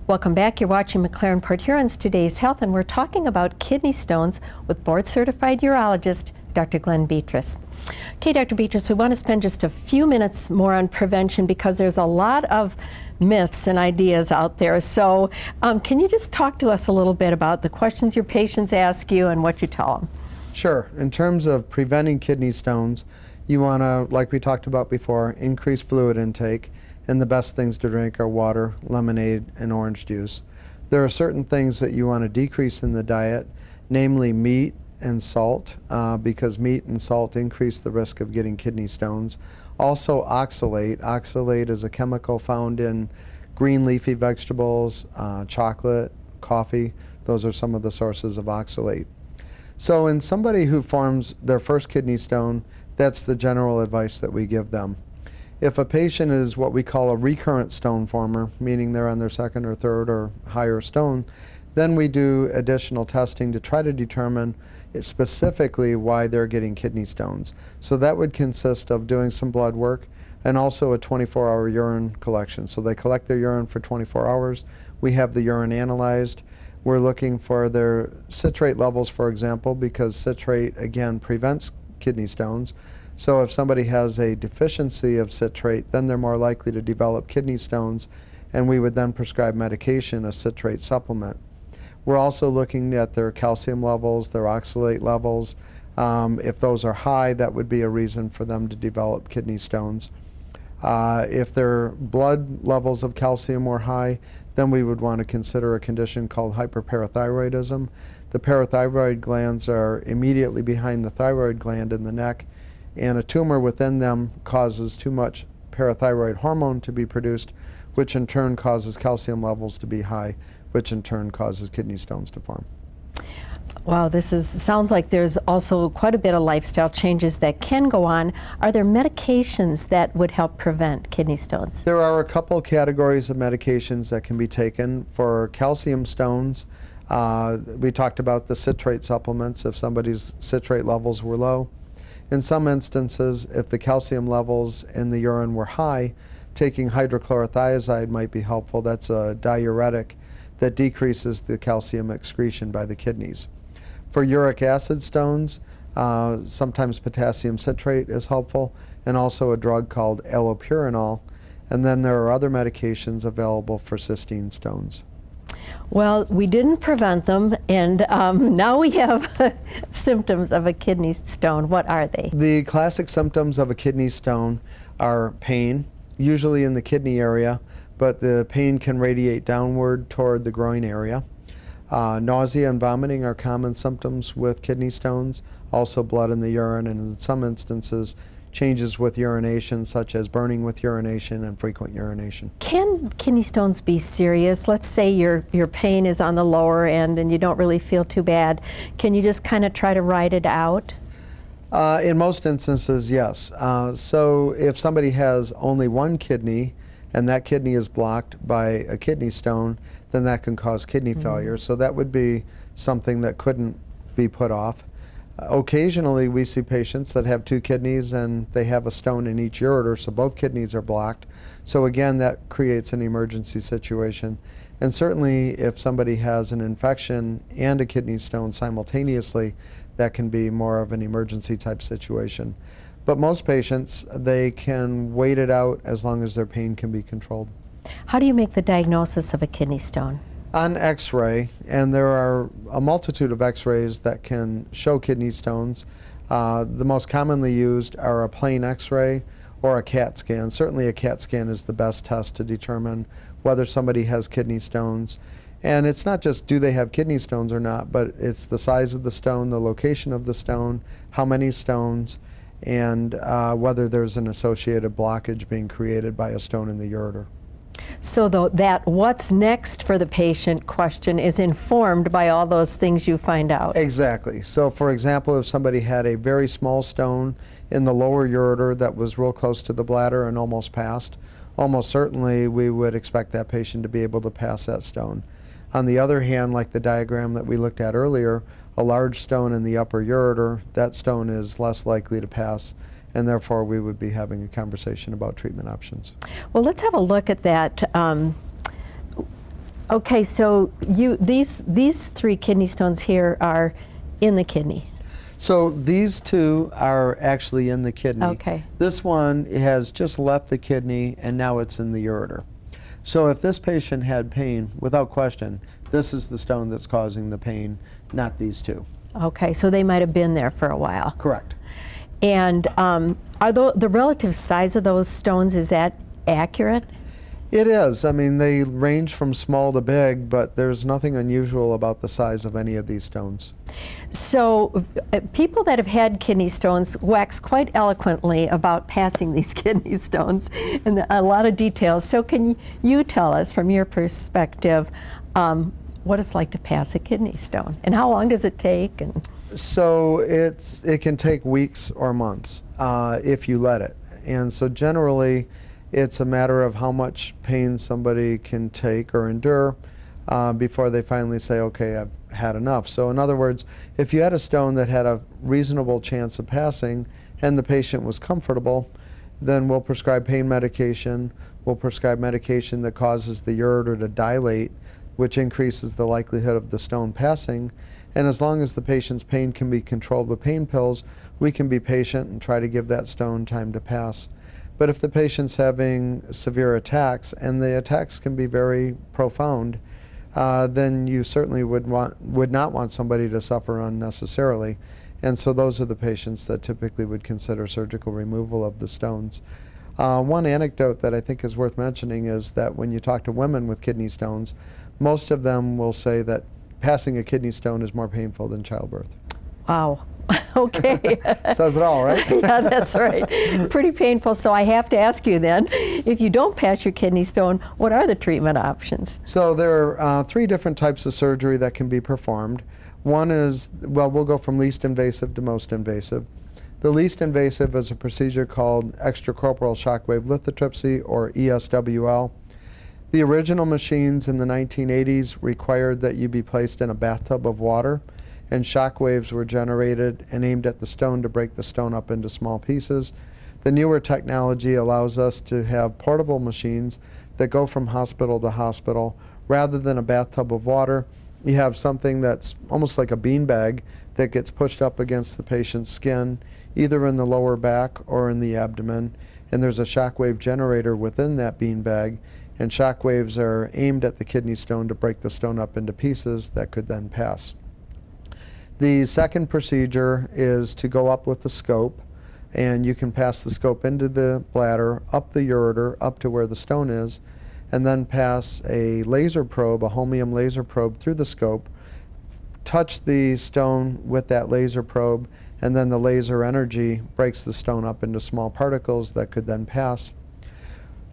Welcome back. You're watching McLaren Port Huron's Today's Health, and we're talking about kidney stones with board-certified urologist Dr. Glenn Betrus. Okay, Dr. Betrus, we want to spend just a few minutes more on prevention because there's a lot of myths and ideas out there. So can you just talk to us a little bit about the questions your patients ask you and what you tell them? Sure. In terms of preventing kidney stones, you want to, like we talked about before, increase fluid intake. And the best things to drink are water, lemonade, and orange juice. There are certain things that you want to decrease in the diet, namely meat and salt, because meat and salt increase the risk of getting kidney stones. Also oxalate. Oxalate is a chemical found in green leafy vegetables, chocolate, coffee. Those are some of the sources of oxalate. So in somebody who forms their first kidney stone, that's the general advice that we give them. If a patient is what we call a recurrent stone former, meaning they're on their second or third or higher stone, then we do additional testing to try to determine specifically why they're getting kidney stones. So that would consist of doing some blood work and also a 24-hour urine collection. So they collect their urine for 24 hours. We have the urine analyzed. We're looking for their citrate levels, for example, because citrate, again, prevents kidney stones. So if somebody has a deficiency of citrate, then they're more likely to develop kidney stones, and we would then prescribe medication, a citrate supplement. We're also looking at their calcium levels, their oxalate levels. If those are high, that would be a reason for them to develop kidney stones. If their blood levels of calcium were high, then we would want to consider a condition called hyperparathyroidism. The parathyroid glands are immediately behind the thyroid gland in the neck, and a tumor within them causes too much parathyroid hormone to be produced, which in turn causes calcium levels to be high, which in turn causes kidney stones to form. Wow, sounds like there's also quite a bit of lifestyle changes that can go on. Are there medications that would help prevent kidney stones? There are a couple categories of medications that can be taken for calcium stones. We talked about the citrate supplements if somebody's citrate levels were low. In some instances, if the calcium levels in the urine were high, taking hydrochlorothiazide might be helpful. That's a diuretic that decreases the calcium excretion by the kidneys. For uric acid stones, sometimes potassium citrate is helpful, and also a drug called allopurinol. And then there are other medications available for cystine stones. Well, we didn't prevent them, and now we have symptoms of a kidney stone. What are they? The classic symptoms of a kidney stone are pain, usually in the kidney area, but the pain can radiate downward toward the groin area. Nausea and vomiting are common symptoms with kidney stones, also blood in the urine, and in some instances, changes with urination, such as burning with urination and frequent urination. Can kidney stones be serious? Let's say your pain is on the lower end and you don't really feel too bad. Can you just kind of try to ride it out? In most instances, yes. So if somebody has only one kidney and that kidney is blocked by a kidney stone, then that can cause kidney failure. So that would be something that couldn't be put off. Occasionally we see patients that have two kidneys and they have a stone in each ureter, so both kidneys are blocked. So again, that creates an emergency situation. And certainly if somebody has an infection and a kidney stone simultaneously, that can be more of an emergency type situation. But most patients, they can wait it out as long as their pain can be controlled. How do you make the diagnosis of a kidney stone? On X-ray, and there are a multitude of X-rays that can show kidney stones. The most commonly used are a plain X-ray or a CAT scan. Certainly a CAT scan is the best test to determine whether somebody has kidney stones. And it's not just do they have kidney stones or not, but it's the size of the stone, the location of the stone, how many stones, and whether there's an associated blockage being created by a stone in the ureter. So that what's next for the patient question is informed by all those things you find out. Exactly. So for example, if somebody had a very small stone in the lower ureter that was real close to the bladder and almost passed, almost certainly we would expect that patient to be able to pass that stone. On the other hand, like the diagram that we looked at earlier, a large stone in the upper ureter, that stone is less likely to pass, and therefore we would be having a conversation about treatment options. Well, let's have a look at that. Okay, so these 3 kidney stones here are in the kidney. So these 2 are actually in the kidney. Okay. This one has just left the kidney and now it's in the ureter. So if this patient had pain, without question, this is the stone that's causing the pain, not these 2. Okay, so they might have been there for a while. Correct. And are the relative size of those stones, is that accurate? It is. I mean, they range from small to big, but there's nothing unusual about the size of any of these stones. So people that have had kidney stones wax quite eloquently about passing these kidney stones and a lot of details. So can you tell us from your perspective what it's like to pass a kidney stone and how long does it take? And So it can take weeks or months if you let it. And so generally it's a matter of how much pain somebody can take or endure before they finally say, okay, I've had enough. So in other words, if you had a stone that had a reasonable chance of passing and the patient was comfortable, then we'll prescribe pain medication. We'll prescribe medication that causes the ureter to dilate, which increases the likelihood of the stone passing. And as long as the patient's pain can be controlled with pain pills, we can be patient and try to give that stone time to pass. But if the patient's having severe attacks, and the attacks can be very profound, then you certainly would not want somebody to suffer unnecessarily. And so those are the patients that typically would consider surgical removal of the stones. One anecdote that I think is worth mentioning is that when you talk to women with kidney stones, most of them will say that passing a kidney stone is more painful than childbirth. wow. Okay. Says it all, right? Yeah, that's right. Pretty painful. So I have to ask you then, if you don't pass your kidney stone, what are the treatment options? So there are 3 different types of surgery that can be performed. One is, well, we'll go from least invasive to most invasive. The least invasive is a procedure called extracorporeal shockwave lithotripsy, or ESWL. The original machines in the 1980s required that you be placed in a bathtub of water, and shock waves were generated and aimed at the stone to break the stone up into small pieces. The newer technology allows us to have portable machines that go from hospital to hospital. Rather than a bathtub of water, you have something that's almost like a beanbag that gets pushed up against the patient's skin, either in the lower back or in the abdomen. And there's a shock wave generator within that beanbag, and shock waves are aimed at the kidney stone to break the stone up into pieces that could then pass. The second procedure is to go up with the scope, and you can pass the scope into the bladder, up the ureter, up to where the stone is, and then pass a laser probe, a holmium laser probe, through the scope, touch the stone with that laser probe, and then the laser energy breaks the stone up into small particles that could then pass.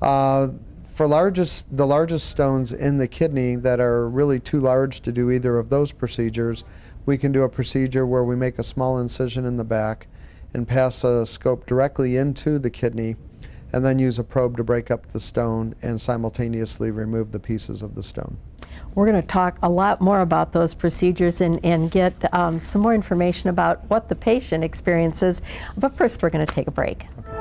For the largest stones in the kidney that are really too large to do either of those procedures, we can do a procedure where we make a small incision in the back and pass a scope directly into the kidney, and then use a probe to break up the stone and simultaneously remove the pieces of the stone. We're going to talk a lot more about those procedures and get some more information about what the patient experiences. But first, we're going to take a break. Okay.